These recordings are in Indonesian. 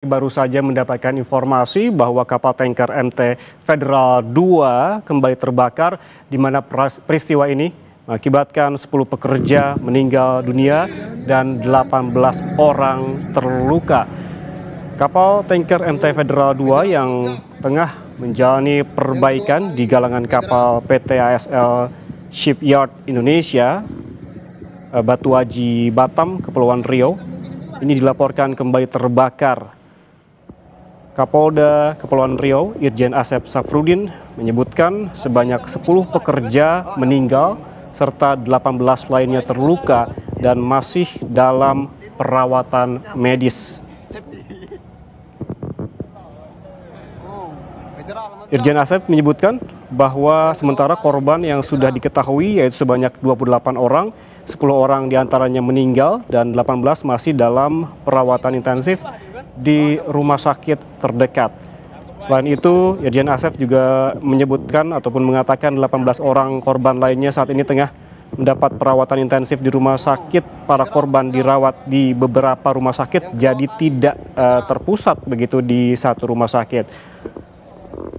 Baru saja mendapatkan informasi bahwa kapal tanker MT Federal 2 kembali terbakar, di mana peristiwa ini mengakibatkan 10 pekerja meninggal dunia dan 18 orang terluka. Kapal tanker MT Federal 2 yang tengah menjalani perbaikan di galangan kapal PT ASL Shipyard Indonesia, Batu Aji Batam, Kepulauan Riau, ini dilaporkan kembali terbakar. Kapolda Kepulauan Riau, Irjen Asep Safrudin, menyebutkan sebanyak 10 pekerja meninggal serta 18 lainnya terluka dan masih dalam perawatan medis. Irjen Asep menyebutkan bahwa sementara korban yang sudah diketahui yaitu sebanyak 28 orang, 10 orang diantaranya meninggal dan 18 masih dalam perawatan intensif di rumah sakit terdekat. Selain itu, Irjen Asep juga menyebutkan ataupun mengatakan 18 orang korban lainnya saat ini tengah mendapat perawatan intensif di rumah sakit. Para korban dirawat di beberapa rumah sakit, jadi tidak terpusat begitu di satu rumah sakit.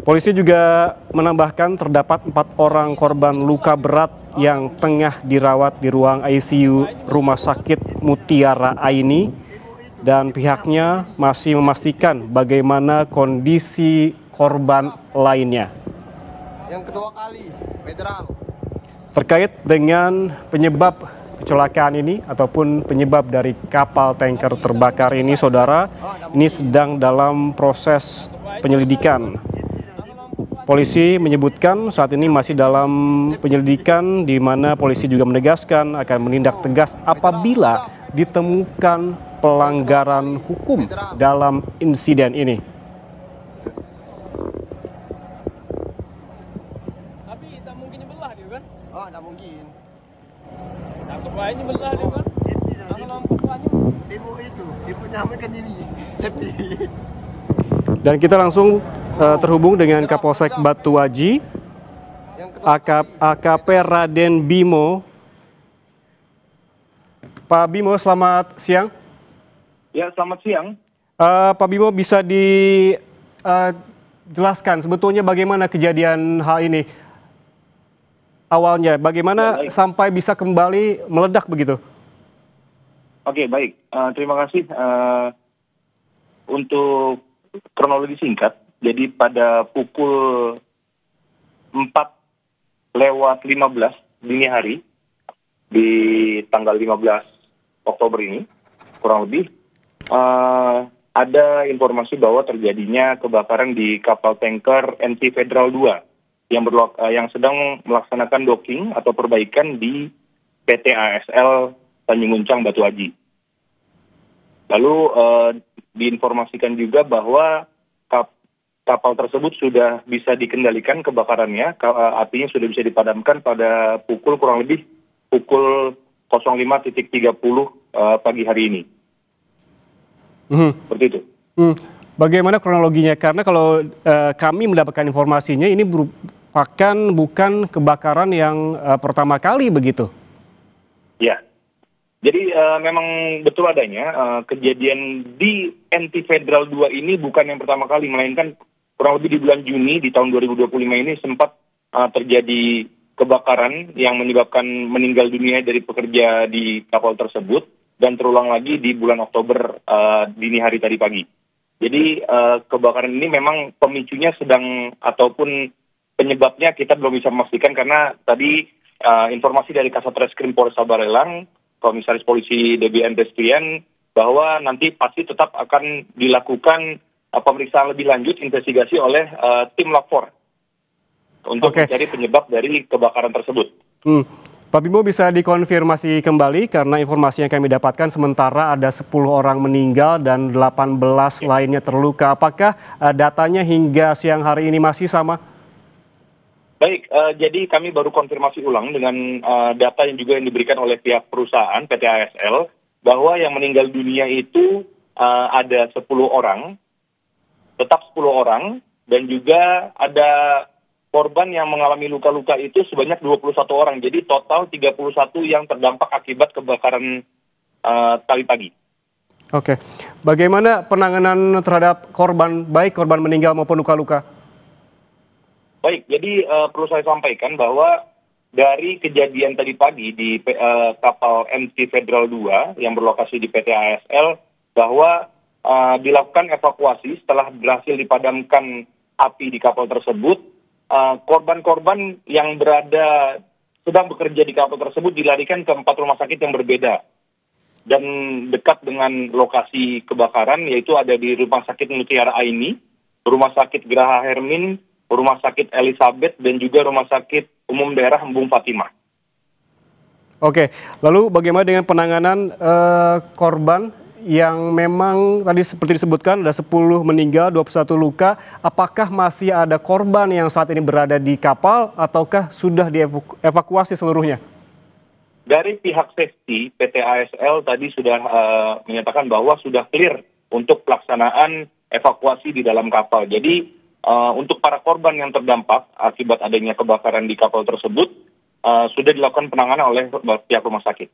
Polisi juga menambahkan terdapat 4 orang korban luka berat yang tengah dirawat di ruang ICU Rumah Sakit Mutiara Aini. Dan pihaknya masih memastikan bagaimana kondisi korban lainnya. Yang kedua kali, Federal. Terkait dengan penyebab kecelakaan ini ataupun penyebab dari kapal tanker terbakar ini, saudara, ini sedang dalam proses penyelidikan. Polisi menyebutkan saat ini masih dalam penyelidikan, di mana polisi juga menegaskan akan menindak tegas apabila ditemukan pelanggaran hukum dalam insiden ini. Tapi tak mungkin nyebelah dia kan? Oh, tak mungkin. Takut baik nyebelah dia kan? Kalau lampu tuanya Ibu itu, ibu nyamakan ini, safety. Dan kita langsung terhubung dengan Kapolsek Batu Aji, AKP Raden Bimo. Pak Bimo, selamat siang. Ya, selamat siang. Pak Bimo, bisa dijelaskan sebetulnya bagaimana kejadian hal ini awalnya? Bagaimana sampai bisa kembali meledak begitu? Oke, baik. Terima kasih untuk kronologi singkat. Jadi pada pukul 4:15 dini hari di tanggal 15 Oktober ini, kurang lebih, ada informasi bahwa terjadinya kebakaran di kapal tanker MT Federal 2 yang sedang melaksanakan docking atau perbaikan di PT ASL Tanjung Uncang Batu Aji. Lalu diinformasikan juga bahwa kapal tersebut sudah bisa dikendalikan kebakarannya, apinya sudah bisa dipadamkan pada kurang lebih pukul 05.30 pagi hari ini. Seperti itu. Bagaimana kronologinya? Karena kalau kami mendapatkan informasinya ini bukan kebakaran yang pertama kali begitu. Ya, jadi memang betul adanya kejadian di MT Federal 2 ini bukan yang pertama kali, melainkan kurang lebih di bulan Juni di tahun 2025 ini sempat terjadi kebakaran yang menyebabkan meninggal dunia dari pekerja di kapal tersebut, dan terulang lagi di bulan Oktober dini hari tadi pagi. Jadi kebakaran ini memang pemicunya ataupun penyebabnya kita belum bisa memastikan, karena tadi informasi dari Kasat Reskrim Polresta Barelang, Komisaris Polisi DBN Destian, bahwa nanti pasti tetap akan dilakukan pemeriksaan lebih lanjut, investigasi oleh tim Lab 4 untuk mencari penyebab dari kebakaran tersebut. Pak Bimo, bisa dikonfirmasi kembali karena informasi yang kami dapatkan sementara ada 10 orang meninggal dan 18 lainnya terluka. Apakah datanya hingga siang hari ini masih sama? Baik, jadi kami baru konfirmasi ulang dengan data yang juga diberikan oleh pihak perusahaan PT ASL, bahwa yang meninggal dunia itu ada 10 orang, tetap 10 orang, dan juga ada korban yang mengalami luka-luka itu sebanyak 21 orang. Jadi total 31 yang terdampak akibat kebakaran tadi pagi. Oke, bagaimana penanganan terhadap korban, baik korban meninggal maupun luka-luka? Baik, jadi perlu saya sampaikan bahwa dari kejadian tadi pagi di kapal MT Federal 2 yang berlokasi di PT ASL, bahwa dilakukan evakuasi setelah berhasil dipadamkan api di kapal tersebut. Korban-korban yang sedang bekerja di kapal tersebut dilarikan ke 4 rumah sakit yang berbeda dan dekat dengan lokasi kebakaran, yaitu ada di Rumah Sakit Mutiara Aini, Rumah Sakit Geraha Hermin, Rumah Sakit Elizabeth, dan juga Rumah Sakit Umum Daerah Embung Fatimah. Oke, lalu bagaimana dengan penanganan korban yang memang tadi seperti disebutkan ada 10 meninggal, 21 luka. Apakah masih ada korban yang saat ini berada di kapal ataukah sudah dievakuasi seluruhnya? Dari pihak safety, PT ASL tadi sudah menyatakan bahwa sudah clear untuk pelaksanaan evakuasi di dalam kapal. Jadi untuk para korban yang terdampak akibat adanya kebakaran di kapal tersebut, sudah dilakukan penanganan oleh pihak rumah sakit.